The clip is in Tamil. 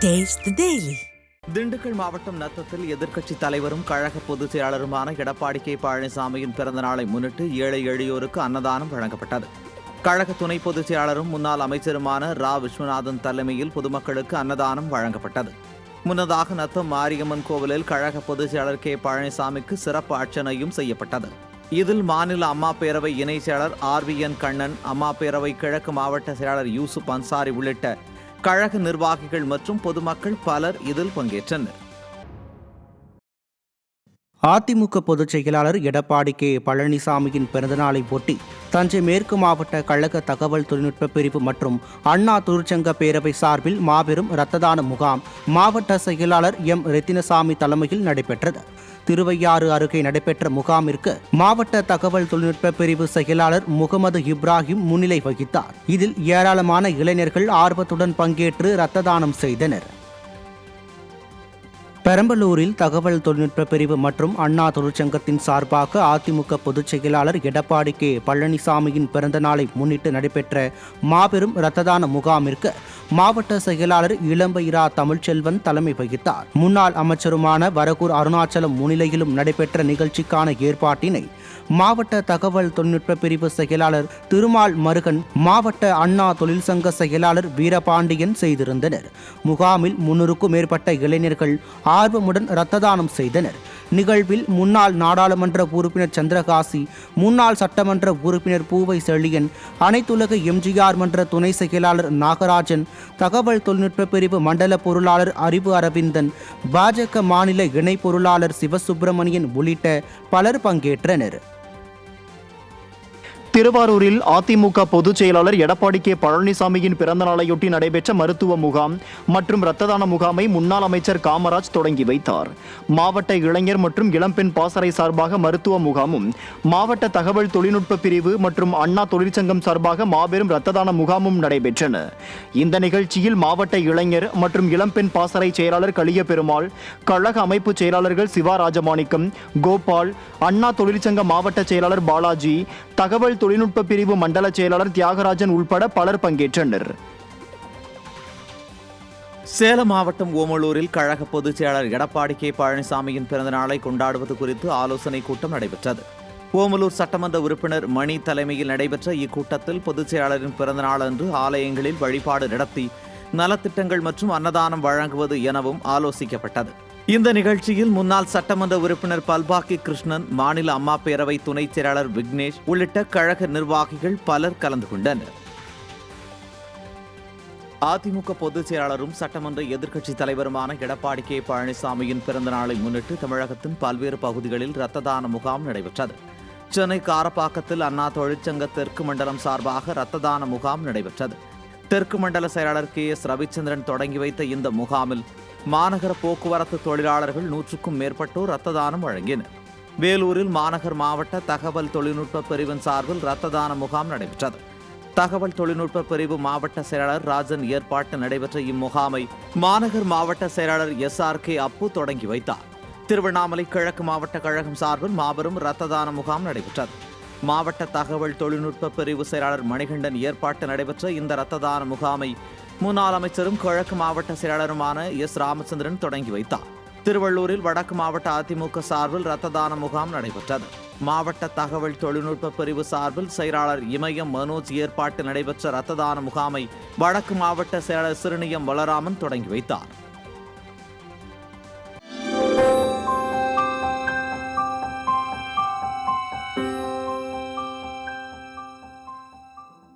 Taste the Daily. திண்டுக்கல் மாவட்டம் நத்தத்தில் எதிர்க்கட்சி தலைவரும் கழக பொதுச் செயலாளருமான எடப்பாடி கே பழனிசாமியின் பிறந்த நாளை முன்னிட்டு ஏழை எளியோருக்கு அன்னதானம் வழங்கப்பட்டது. கழக துணை பொதுச் செயலாளரும் முன்னாள் அமைச்சருமான ரா விஸ்வநாதன் தலைமையில் பொதுமக்களுக்கு அன்னதானம் வழங்கப்பட்டது. முன்னதாக நத்தம் மாரியம்மன் கோவிலில் கழக பொதுச் செயலாளர் கே பழனிசாமிக்கு சிறப்பு அர்ச்சனையும் செய்யப்பட்டது. இதில் மாநில அம்மா பேரவை இணைச் செயலாளர் RVN கண்ணன், அம்மா பேரவை கிழக்கு மாவட்ட செயலாளர் யூசுப் அன்சாரி உள்ளிட்ட கழக நிர்வாகிகள் மற்றும் பொதுமக்கள் பலர் இதில் பங்கேற்றனர். அதிமுக பொதுச் செயலாளர் எடப்பாடி கே பழனிசாமியின் பிறந்தநாளை ஒட்டி தஞ்சை மேற்கு மாவட்ட கழக தகவல் தொழில்நுட்ப பிரிவு மற்றும் அண்ணா தொழிற்சங்க பேரவை சார்பில் மாபெரும் இரத்த முகாம் மாவட்ட செயலாளர் ரத்தினசாமி தலைமையில் நடைபெற்றது. திருவையாறு அருகே நடைபெற்ற முகாமிற்கு மாவட்ட தகவல் தொழில்நுட்ப பிரிவு செயலாளர் முகமது இப்ராஹிம் முன்னிலை வகித்தார். இதில் ஏராளமான இளைஞர்கள் ஆர்வத்துடன் பங்கேற்று இரத்த தானம் செய்தனர். பெரம்பலூரில் தகவல் தொழில்நுட்ப பிரிவு மற்றும் அண்ணா தொழிற்சங்கத்தின் சார்பாக அதிமுக பொதுச் செயலாளர் எடப்பாடி கே பழனிசாமியின் பிறந்த நாளை முன்னிட்டு நடைபெற்ற மாபெரும் இரத்த தான முகாமிற்கு மாவட்ட செயலாளர் இளம்பயிரா தமிழ்ச்செல்வன் தலைமை வகித்தார். முன்னாள் அமைச்சருமான வரகூர் அருணாச்சலம் முன்னிலையிலும் நடைபெற்ற நிகழ்ச்சிக்கான ஏற்பாட்டினை மாவட்ட தகவல் தொழில்நுட்ப பிரிவு செயலாளர் திருமால் மருகன், மாவட்ட அண்ணா தொழிற்சங்க செயலாளர் வீரபாண்டியன் செய்திருந்தனர். முகாமில் 300க்கும் மேற்பட்ட இளைஞர்கள் ஆர்வமுடன் இரத்த தானம் செய்தனர். நிகழ்வில் முன்னாள் நாடாளுமன்ற உறுப்பினர் சந்திரகாசி, முன்னாள் சட்டமன்ற உறுப்பினர் பூவை செழியன், அனைத்துலக எம்ஜிஆர் மன்ற துணை செயலாளர் நாகராஜன், தகவல் தொழில்நுட்ப பிரிவு மண்டல பொருளாளர் அறிவு அரவிந்தன், பாஜக மாநில இணை பொருளாளர் சிவசுப்பிரமணியன் உள்ளிட்ட பலர் பங்கேற்றனர். திருவாரூரில் அதிமுக பொதுச் செயலாளர் எடப்பாடி கே பழனிசாமியின் பிறந்த நாளையொட்டி நடைபெற்ற மருத்துவ முகாம் மற்றும் இரத்த தான முகாமை முன்னாள் அமைச்சர் காமராஜ் தொடங்கி வைத்தார். மாவட்ட இளைஞர் மற்றும் இளம்பெண் பாசறை சார்பாக மருத்துவ முகாமும், மாவட்ட தகவல் தொழில்நுட்ப பிரிவு மற்றும் அண்ணா தொழிற்சங்கம் சார்பாக மாபெரும் இரத்த தான முகாமும் நடைபெற்றன. இந்த நிகழ்ச்சியில் மாவட்ட இளைஞர் மற்றும் இளம்பெண் பாசறை செயலாளர் களிய பெருமாள், கழக அமைப்பு செயலாளர்கள் சிவா ராஜமாணிக்கம், கோபால், அண்ணா தொழிற்சங்க மாவட்ட செயலாளர் பாலாஜி, தகவல் தொழில்நுட்ப பிரிவு மண்டல செயலாளர் தியாகராஜன் உள்பட பலர் பங்கேற்றனர். சேலம் மாவட்டம் ஓமலூரில் கழக பொதுச் செயலாளர் எடப்பாடி கே பழனிசாமியின் பிறந்த நாளை கொண்டாடுவது குறித்து ஆலோசனைக் கூட்டம் நடைபெற்றது. ஓமலூர் சட்டமன்ற உறுப்பினர் மணி தலைமையில் நடைபெற்ற இக்கூட்டத்தில் பொதுச் செயலாளரின் பிறந்த நாள் அன்று ஆலயங்களில் வழிபாடு நடத்தி நலத்திட்டங்கள் மற்றும் அன்னதானம் வழங்குவது எனவும் ஆலோசிக்கப்பட்டது. இந்த நிகழ்ச்சியில் முன்னாள் சட்டமன்ற உறுப்பினர் பல்பாக்கி கிருஷ்ணன், மாநில அம்மா பேரவை துணைச் செயலாளர் விக்னேஷ் உள்ளிட்ட கழக நிர்வாகிகள் பலர் கலந்து கொண்டனர். அதிமுக பொதுச் செயலாளரும் சட்டமன்ற எதிர்க்கட்சித் தலைவருமான எடப்பாடி கே பழனிசாமியின் பிறந்த நாளை முன்னிட்டு தமிழகத்தின் பல்வேறு பகுதிகளில் இரத்த தான முகாம் நடைபெற்றது. சென்னை காரப்பாக்கத்தில் அண்ணா தொழிற்சங்க தெற்கு மண்டலம் சார்பாக இரத்த தான முகாம் நடைபெற்றது. தெற்கு மண்டல செயலாளர் KS ரவிச்சந்திரன் தொடங்கி வைத்த இந்த முகாமில் மாநகர போக்குவரத்து தொழிலாளர்கள் 100க்கும் மேற்பட்டோர் இரத்த தானம் வழங்கினர். வேலூரில் மாநகர் மாவட்ட தகவல் தொழில்நுட்ப பிரிவின் சார்பில் இரத்த தான முகாம் நடைபெற்றது. தகவல் தொழில்நுட்ப பிரிவு மாவட்ட செயலாளர் ராஜன் ஏற்பாட்டில் நடைபெற்ற இம்முகாமை மாநகர் மாவட்ட செயலாளர் SRK அப்பு தொடங்கி வைத்தார். திருவண்ணாமலை கிழக்கு மாவட்ட கழகம் சார்பில் மாபெரும் இரத்த தான முகாம் நடைபெற்றது. மாவட்ட தகவல் தொழில்நுட்ப பிரிவு செயலாளர் மணிகண்டன் ஏற்பாட்டில் நடைபெற்ற இந்த இரத்த தான முகாமை முன்னாள் அமைச்சரும் கிழக்கு மாவட்ட செயலாளருமான S ராமச்சந்திரன் தொடங்கி வைத்தார். திருவள்ளூரில் வடக்கு மாவட்ட அதிமுக சார்பில் இரத்த தான முகாம் நடைபெற்றது. மாவட்ட தகவல் தொழில்நுட்ப பிரிவு சார்பில் செயலாளர் இமயம் மனோஜ் ஏற்பாட்டில் நடைபெற்ற இரத்த தான முகாமை வடக்கு மாவட்ட செயலாளர் சிறுனியம் பலராமன் தொடங்கி வைத்தார்.